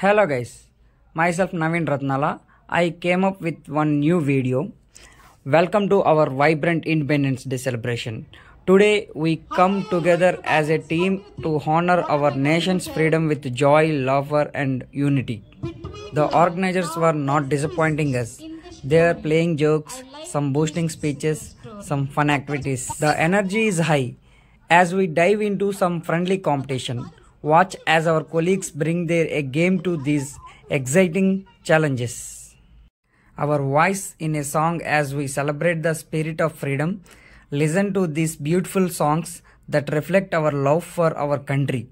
Hello guys, myself Naveen Ratnala. I came up with one new video. Welcome to our vibrant Independence Day celebration. Today we come together as a team to honor our nation's freedom with joy, laughter and unity. The organizers were not disappointing us. They are playing jokes, some boosting speeches, some fun activities. The energy is high as we dive into some friendly competition. Watch as our colleagues bring their A game to these exciting challenges. Our voice in a song as we celebrate the spirit of freedom. Listen to these beautiful songs that reflect our love for our country.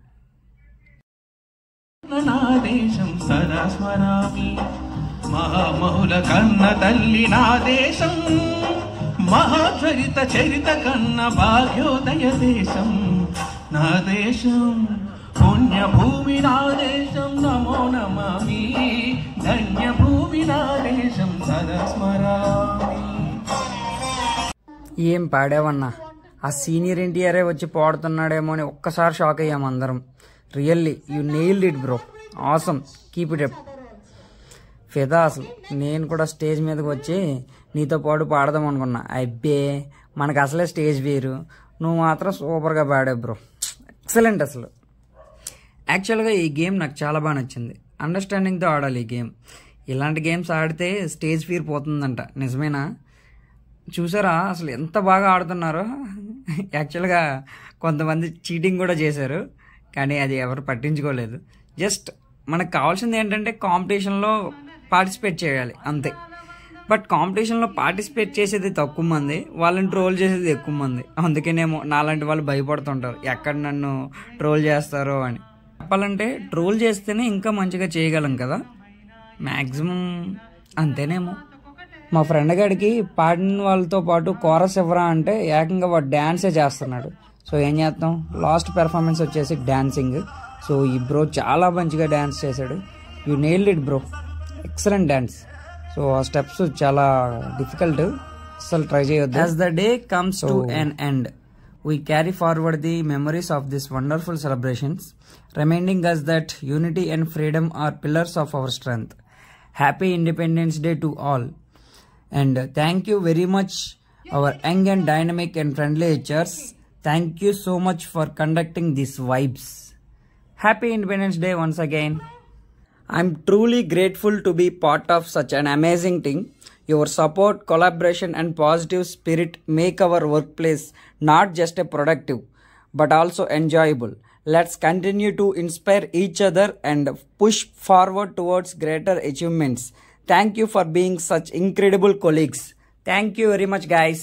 పుణ్య భూమి నా దేశం నమో నమామి ధన్య భూమి నా దేశం సదా స్మరామి. ఏం పాడావన్నా, ఆ సీనియర్ ఎన్టీఆర్ వచ్చి పాడుతున్నాడేమో అని ఒక్కసారి షాక్ అయ్యాం అందరం. Really you nailed it bro, awesome, keep it up. ఫిదా అసలు. నేను కూడా స్టేజ్ మీదకి వచ్చి నీతో పాటు పాడదాం అనుకున్నా. అబ్బే, మనకు అసలే స్టేజ్ వేరు, నువ్వు మాత్రం సూపర్గా పాడావు బ్రో, ఎక్సలెంట్ అసలు. యాక్చువల్గా ఈ గేమ్ నాకు చాలా బాగా నచ్చింది. అండర్స్టాండింగ్తో ఆడాలి ఈ గేమ్. ఇలాంటి గేమ్స్ ఆడితే స్టేజ్ ఫియర్ పోతుందంట. నిజమేనా? చూసారా అసలు ఎంత బాగా ఆడుతున్నారో. యాక్చువల్గా కొంతమంది చీటింగ్ కూడా చేశారు, కానీ అది ఎవరు పట్టించుకోలేదు. జస్ట్ మనకు కావాల్సింది ఏంటంటే కాంపిటీషన్లో పార్టిసిపేట్ చేయాలి అంతే. బట్ కాంపిటీషన్లో పార్టిసిపేట్ చేసేది తక్కువ మంది, వాళ్ళని ట్రోల్ చేసేది ఎక్కువ మంది. అందుకేనేమో నాలాంటి వాళ్ళు భయపడుతుంటారు ఎక్కడ నన్ను ట్రోల్ చేస్తారో అని. చెప్పాలంటే ట్రోల్ చేస్తేనే ఇంకా మంచిగా చేయగలం కదా, మ్యాక్సిమం అంతేనేమో. మా ఫ్రెండ్ గారికి పాడిన వాళ్ళతో పాటు కోరస్ ఇవ్వరా అంటే ఏకంగా వాడు డ్యాన్సే చేస్తున్నాడు. సో ఏం చేస్తాం, లాస్ట్ పెర్ఫార్మెన్స్ వచ్చేసి డ్యాన్సింగ్. సో ఈ బ్రో చాలా మంచిగా డ్యాన్స్ చేశాడు. You nailed it bro, excellent dance. So ఆ స్టెప్స్ చాలా డిఫికల్ట్, అసలు ట్రై చేయొద్దు. As the day comes to an end, we carry forward the memories of these wonderful celebrations, reminding us that unity and freedom are pillars of our strength. Happy Independence Day to all. And thank you very much our young and dynamic and friendly HRs. Thank you so much for conducting these vibes. Happy Independence Day once again. I'm truly grateful to be part of such an amazing team. Your support, collaboration and positive spirit make our workplace not just a productive but also enjoyable. Let's continue to inspire each other and push forward towards greater achievements. Thank you for being such incredible colleagues. Thank you very much guys.